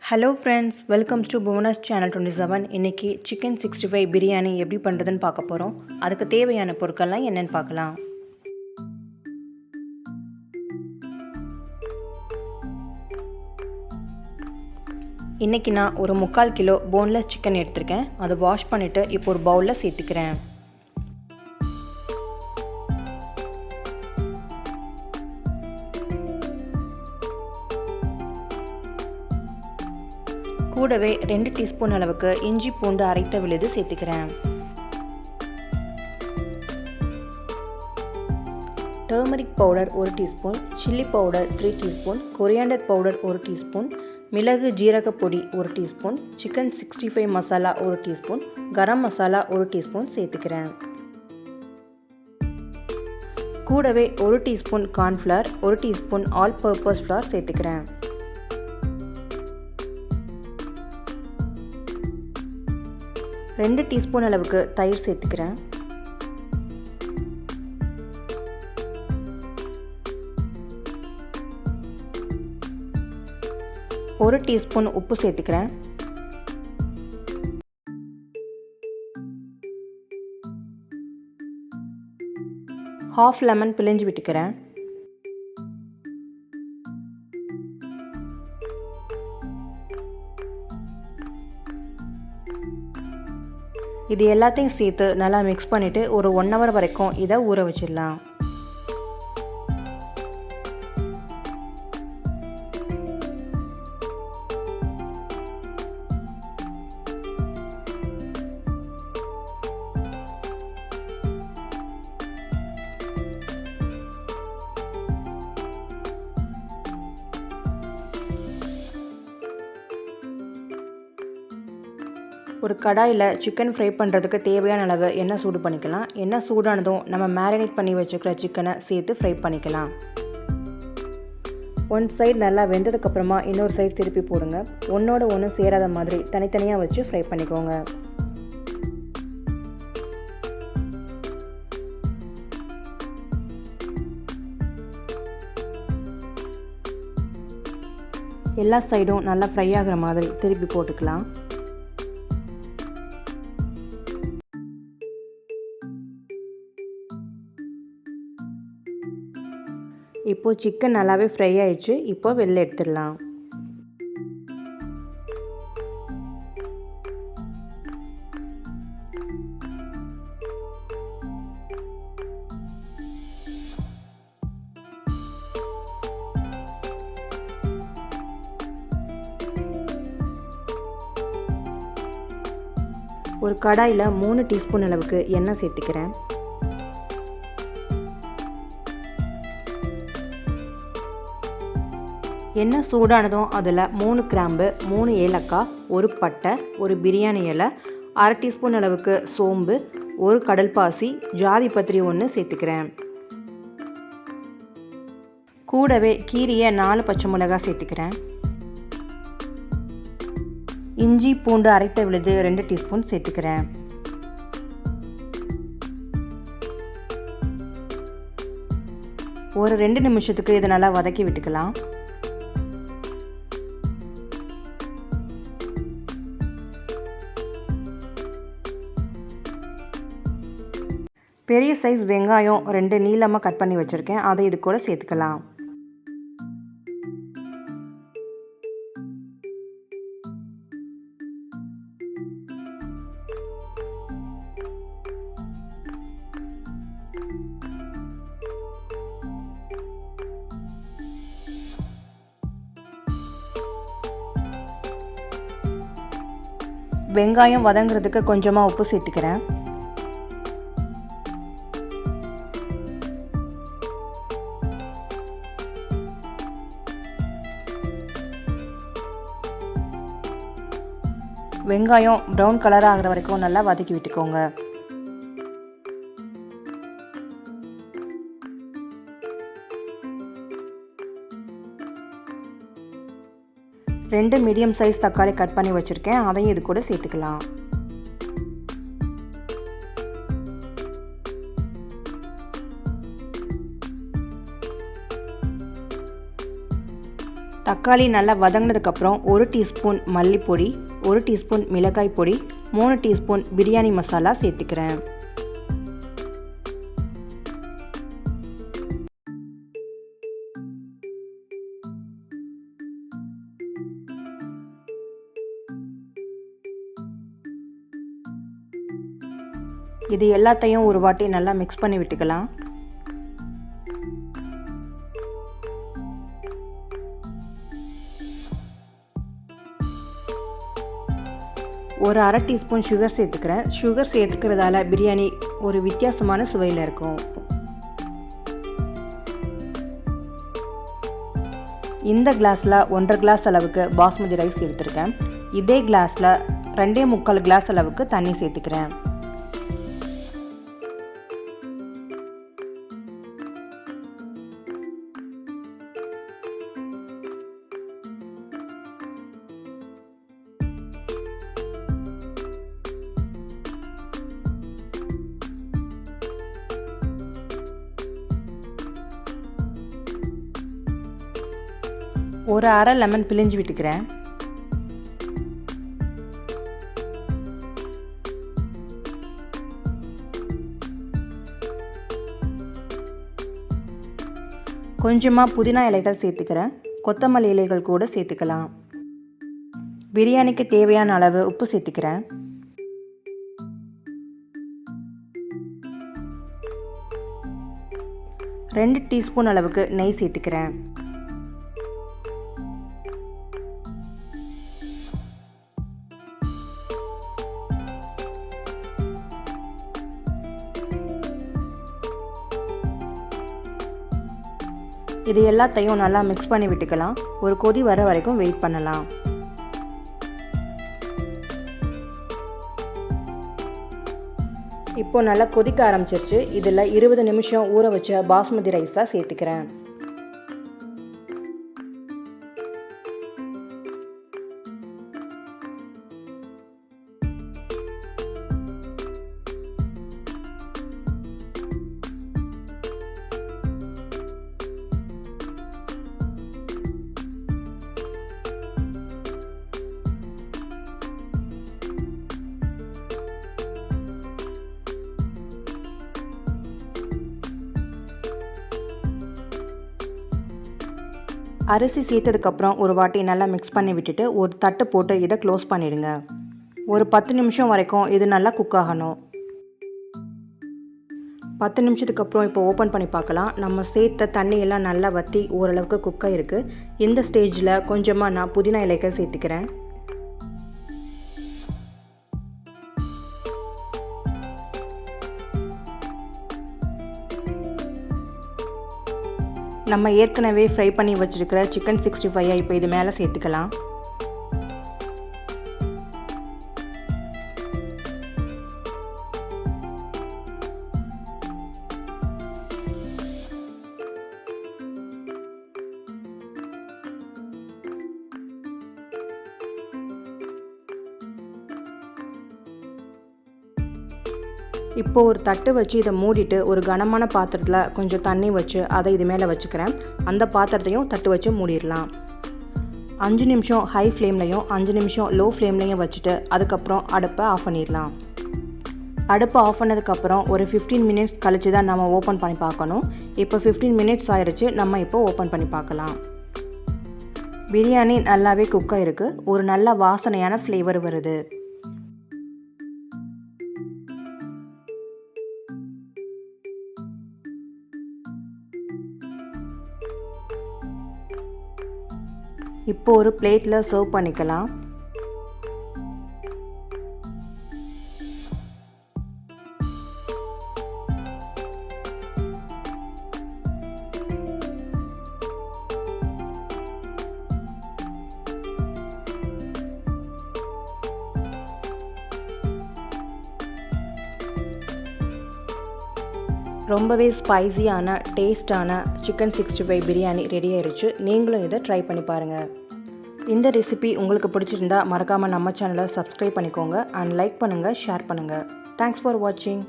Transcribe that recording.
Hello friends, welcome to Bhuvana's channel 27. இன்னைக்கு chicken 65 biryani எப்படி பண்றதுன்னு பார்க்க போறோம். அதுக்கு தேவையான பொருட்கள்லாம் என்னன்னு பார்க்கலாம். இன்னைக்கு நான் ஒரு 3/4 கிலோ போன்லெஸ் chicken எடுத்துர்க்கேன். அதை வாஷ் பண்ணிட்டு இப்போ ஒரு பவுல்ல சேர்த்துக்கிறேன். கூடவே 2 டீஸ்பூன் அளவுக்கு இஞ்சி பூண்டு அரைத்த விழுது சேர்த்துக்கிறேன். Turmeric powder 1 teaspoon, chilli powder 3 teaspoon, coriander powder 1 teaspoon, மிளகு ஜீரக பொடி 1 teaspoon, chicken 65 masala 1 teaspoon, garam masala 1 teaspoon சேர்த்துக்கிறேன். கூடவே 1 teaspoon cornflour, 1 teaspoon all purpose flower சேர்த்துக்கிறேன். ரெண்டு டீஸ்பூன் அளவுக்கு தயிர் சேர்த்துக்கிறேன். ஒரு டீஸ்பூன் உப்பு சேர்த்துக்கிறேன். ஹாஃப் லெமன் பிழிஞ்சு விட்டுக்கிறேன். இது எல்லாத்தையும் சேர்த்து நல்லா மிக்ஸ் பண்ணிவிட்டு ஒரு 1 hour வரைக்கும் இதை ஊற வச்சிடலாம். ஒரு கடாயில் சிக்கன் ஃப்ரை பண்ணுறதுக்கு தேவையான அளவு எண்ணெய் சூடு பண்ணிக்கலாம். எண்ணெய் சூடானதும் நம்ம மேரினேட் பண்ணி வச்சுக்கிற சிக்கனை சேர்த்து ஃப்ரை பண்ணிக்கலாம். ஒன் சைடு நல்லா வெந்ததுக்கப்புறமா இன்னொரு சைடு திருப்பி போடுங்க. ஒன்றோட ஒன்று சேராத மாதிரி தனித்தனியாக வச்சு ஃப்ரை பண்ணிக்கோங்க. எல்லா சைடும் நல்லா ஃப்ரை ஆகிற மாதிரி திருப்பி போட்டுக்கலாம். இப்போது சிக்கன் நல்லாவே ஃப்ரை ஆயிடுச்சு. இப்போ வெளில எடுத்துடலாம். ஒரு கடாயில் 3 டீஸ்பூன் அளவுக்கு எண்ணெய் சேர்த்துக்கிறேன். எண்ணெய் சூடானதும் அதில் 3 கிராம்பு, 3 ஏலக்காய், 1 பட்டை, 1 பிரியாணி இலை, 1/2 டீஸ்பூன் அளவுக்கு சோம்பு, 1 கடல் பாசி, ஜாதி பத்திரி 1 சேர்த்துக்கிறேன். கூடவே கீரிய 4 பச்சை மிளகாய் சேர்த்துக்கிறேன். இஞ்சி பூண்டு அரைத்த விழுது 2 டீஸ்பூன் சேர்த்துக்கிறேன். ஒரு 2 நிமிஷத்துக்கு இதை நல்லா வதக்கி விட்டுக்கலாம். பெரிய சைஸ் வெங்காயம் 2 நீளமாக கட் பண்ணி வச்சுருக்கேன். அதை இது கூட சேர்த்துக்கலாம். வெங்காயம் வதங்குறதுக்கு கொஞ்சமாக உப்பு சேர்த்துக்கிறேன். வெங்காயம் ப்ரௌன் கலர் ஆகிற வரைக்கும் நல்லா வதக்கி விட்டுக்கோங்க. ரெண்டு மீடியம் சைஸ் தக்காளி கட் பண்ணி வச்சுருக்கேன், அதையும் இது கூட சேர்த்துக்கலாம். தக்காளி நல்லா வதங்கினதுக்கப்புறம் 1 டீஸ்பூன் மல்லிப்பொடி, 1 டீஸ்பூன் மிளகாய் பொடி, 3 டீஸ்பூன் பிரியாணி மசாலா சேர்த்துக்கிறேன். இது எல்லாத்தையும் ஒரு வாட்டி நல்லா மிக்ஸ் பண்ணி விட்டுக்கலாம். ஒரு அரை டீஸ்பூன் சுகர் சேர்த்துக்கிறேன். சுகர் சேர்த்துக்கிறதால பிரியாணி ஒரு வித்தியாசமான சுவையில் இருக்கும். இந்த கிளாஸில் 1.5 கிளாஸ் அளவுக்கு பாஸ்மதி ரைஸ் எடுத்துருக்கேன். இதே கிளாஸில் 2.25 கிளாஸ் அளவுக்கு தண்ணி சேர்த்துக்கிறேன். ஒரு அரை லெமன் பிழிஞ்சு விட்டுக்கிறேன். கொஞ்சமாக புதினா இலைகள் சேர்த்துக்கிறேன். கொத்தமல்லி இலைகள் கூட சேர்த்துக்கலாம். பிரியாணிக்கு தேவையான அளவு உப்பு சேர்த்துக்கிறேன். ரெண்டு டீஸ்பூன் அளவுக்கு நெய் சேர்த்துக்கிறேன். இது எல்லாத்தையும் நல்லா மிக்ஸ் பண்ணி விட்டுக்கலாம். ஒரு கொதி வர வரைக்கும் வெயிட் பண்ணலாம். இப்போ நல்லா கொதிக்க ஆரம்பிச்சிருச்சு. இதில் 20 நிமிஷம் ஊற வச்ச பாஸ்மதி ரைஸாக சேர்த்துக்கிறேன். அரிசி சேர்த்ததுக்கப்புறம் ஒரு வாட்டி நல்லா மிக்ஸ் பண்ணி விட்டுட்டு ஒரு தட்டு போட்டு இதை க்ளோஸ் பண்ணிடுங்க. ஒரு 10 நிமிஷம் வரைக்கும் இது நல்லா குக் ஆகணும். 10 நிமிஷத்துக்கு அப்புறம் இப்போ ஓப்பன் பண்ணி பார்க்கலாம். நம்ம சேர்த்த தண்ணியெல்லாம் நல்லா வற்றி ஓரளவுக்கு குக்காக இருக்குது. இந்த ஸ்டேஜில் கொஞ்சமாக நான் புதினா இலைகள் சேர்த்துக்கிறேன். நம்ம ஏற்கனவே ஃப்ரை பண்ணி வச்சுருக்கிற சிக்கன் 65 இப்போ இது மேலே சேர்த்துக்கலாம். இப்போ ஒரு தட்டு வச்சு இதை மூடிட்டு ஒரு கனமான பாத்திரத்தில் கொஞ்சம் தண்ணி வச்சு அதை இது மேலே வச்சுக்கிறேன். அந்த பாத்திரத்தையும் தட்டு வச்சு மூடிடலாம். 5 நிமிஷம் ஹை ஃப்ளேம்லையும் 5 நிமிஷம் லோ ஃப்ளேம்லையும் வச்சுட்டு அதுக்கப்புறம் அடுப்பை ஆஃப் பண்ணிடலாம். அடுப்பை ஆஃப் பண்ணதுக்கப்புறம் ஒரு 15 மினிட்ஸ் கழிச்சு தான் நம்ம ஓப்பன் பண்ணி பார்க்கணும். இப்போ 15 மினிட்ஸ் ஆயிடுச்சு. நம்ம இப்போ ஓப்பன் பண்ணி பார்க்கலாம். பிரியாணி நல்லாவே குக்காக இருக்குது. ஒரு நல்ல வாசனையான ஃப்ளேவர் வருது. இப்போ ஒரு பிளேட்டில் சர்வ் பண்ணிக்கலாம். ரொம்பவே ஸ்பைசியான டேஸ்டான சிக்கன் 65 பிரியாணி ரெடி ஆயிடுச்சு. நீங்களும் இதை ட்ரை பண்ணி பாருங்கள். இந்த ரெசிபி உங்களுக்கு பிடிச்சிருந்தா மறக்காமல் நம்ம சேனலை சப்ஸ்கிரைப் பண்ணிக்கோங்க அண்ட் லைக் பண்ணுங்கள், ஷேர் பண்ணுங்கள். தேங்க்ஸ் ஃபார் வாட்சிங்.